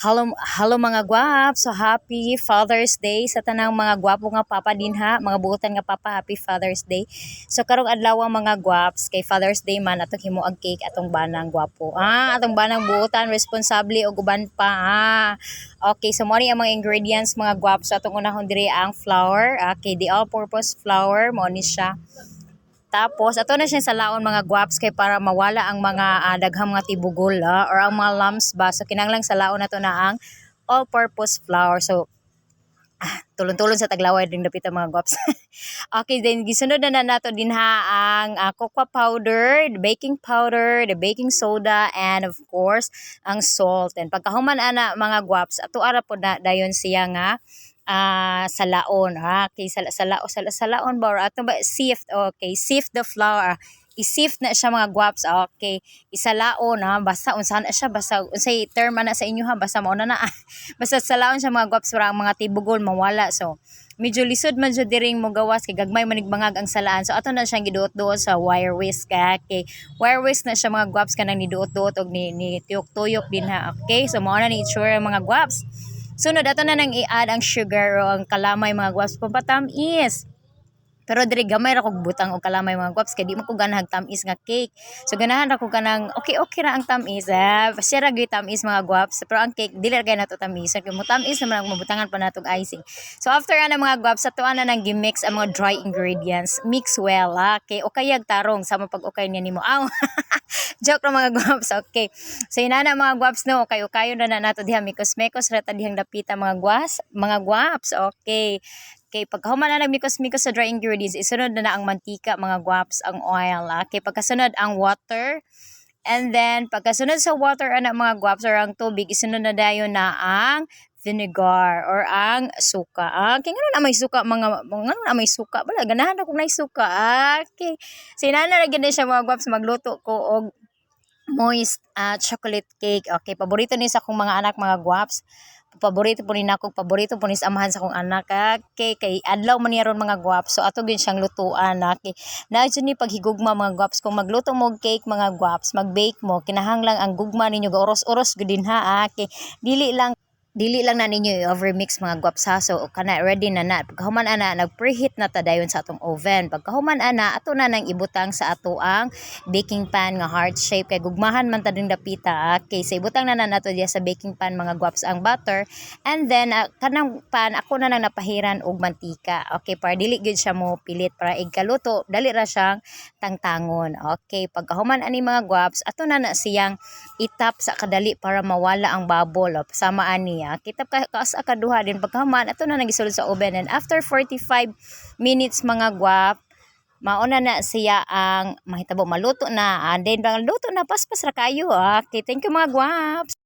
Hello mga gwap. So happy Father's Day sa tanang mga gwapo nga papa dinha, mga buotan nga papa, happy Father's Day. So karong adlaw mga gwaps kay Father's Day man atong himuag cake atong banang gwapo. Atong banang buotan responsable og uban pa. Okay, so mo ni ang mga ingredients mga gwaps. So atong unahon diri ang flour, okay, the all-purpose flour mo ni siya. Tapos, ato na siya sa laon mga guwaps kay para mawala ang mga daghang mga tibugol or ang mga lumps ba. So, kinanglang sa laon na to na ang all-purpose flour. So, tulon-tulon sa taglaway din dapit ang mga guwaps. Okay, then gisunod na nato din ha ang cocoa powder, the baking powder, the baking soda, and of course, ang salt. And pagkahuman ana mga guwaps, ato ara po na dayon siya nga salaon okay salaon ba or ato ba sift, okay, sift the flour, i-sift na siya mga guwaps, okay, isalaon basta unsa na siya, basta unsay term na sa inyo ha, basta mao na basta salaon siya mga guwaps para ang mga tibugol mawala. So medyo lisod man siya diring mo gawas kay gagmay manigbangag ang salaan. So ato na siyang giduot-duot sa wire whisk, okay, wire whisk na siya mga guwaps kanang niduot-duot og ni tuyok-tuyok din ha, okay. So mao na ni itsura mga guwaps. Sunod, ato na nang i-add ang sugar o ang kalamay mga guwaps. Pampatamis. Pero diri gamay ra kog butang og kalamay mga guwaps kay di mo ko ganahan tamis nga cake. So ganahan ra ko kanang okay ra ang tamis. Siya ra gyud tamis mga guwaps. Pero ang cake dili ra kay nato tamis. Kay mo tamis naman ang mabutangan pa natong icing. So after ana mga guwaps, ato na nang gi-mix ang mga dry ingredients. Mix well, okay. O kayag tarong sama pag okay niya nimo. Aw. Joke ra mga guwaps. Okay. So inana mga guwaps no, kayo na nato diha mikos-mekos ra ta dihang dapita mga guwaps. Okay. Okay, pagkahuman na nagmikos-mikos sa dry ingredients, isunod na ang mantika, mga guwaps, ang oil. Okay, pagkasunod ang water. And then, pagkasunod sa water, anak mga guwaps, or ang tubig, isunod na dayon na ang vinegar or ang suka. Okay, ngano na may suka, ngano na may suka? Bala, ganahan ako na suka. Okay. So, inanaragyan din siya mga guwaps, magluto ko og moist chocolate cake. Okay, paborito ni sa akong mga anak mga guwaps. Paborito po ni nako, paborito po ni sa amahan sa akong anak. Okay, kay adlaw man niya ron mga guwaps. So ato gyud siyang lutuan. Okay. Na ni paghigugma mga guwaps, kung magluto mo og cake mga guwaps, mag-bake mo, kinahanglang ang gugma ninyo ga-uros-uros gud din ha. Okay. Dili lang na ninyo i-overmix mga guwaps ha. So kana ready na pagkahuman ana nag-preheat na ta dayon sa atong oven. Pagkahuman ana ato na nang ibutang sa ato ang baking pan nga heart shape kay gugmahan man ta ding dapita. Okay, so ibutang na nato diya sa baking pan mga guwaps ang butter, and then kanang pan ako na nang napahiran og mantika. Okay, para dili gyud siya mo pilit para igkaluto, dali ra siyang tangtangon. Okay, pagkahuman ani mga guwaps, ato na siyang itap sa kadali para mawala ang bubble sama ani. Kita kaas akaduha din pagkahuman ato na nagisulod sa oven, and after 45 minutes mga guwap, mauna na siya ang mahitabo maluto na, and then luto na paspas ra kayo. Okay, thank you mga guwaps.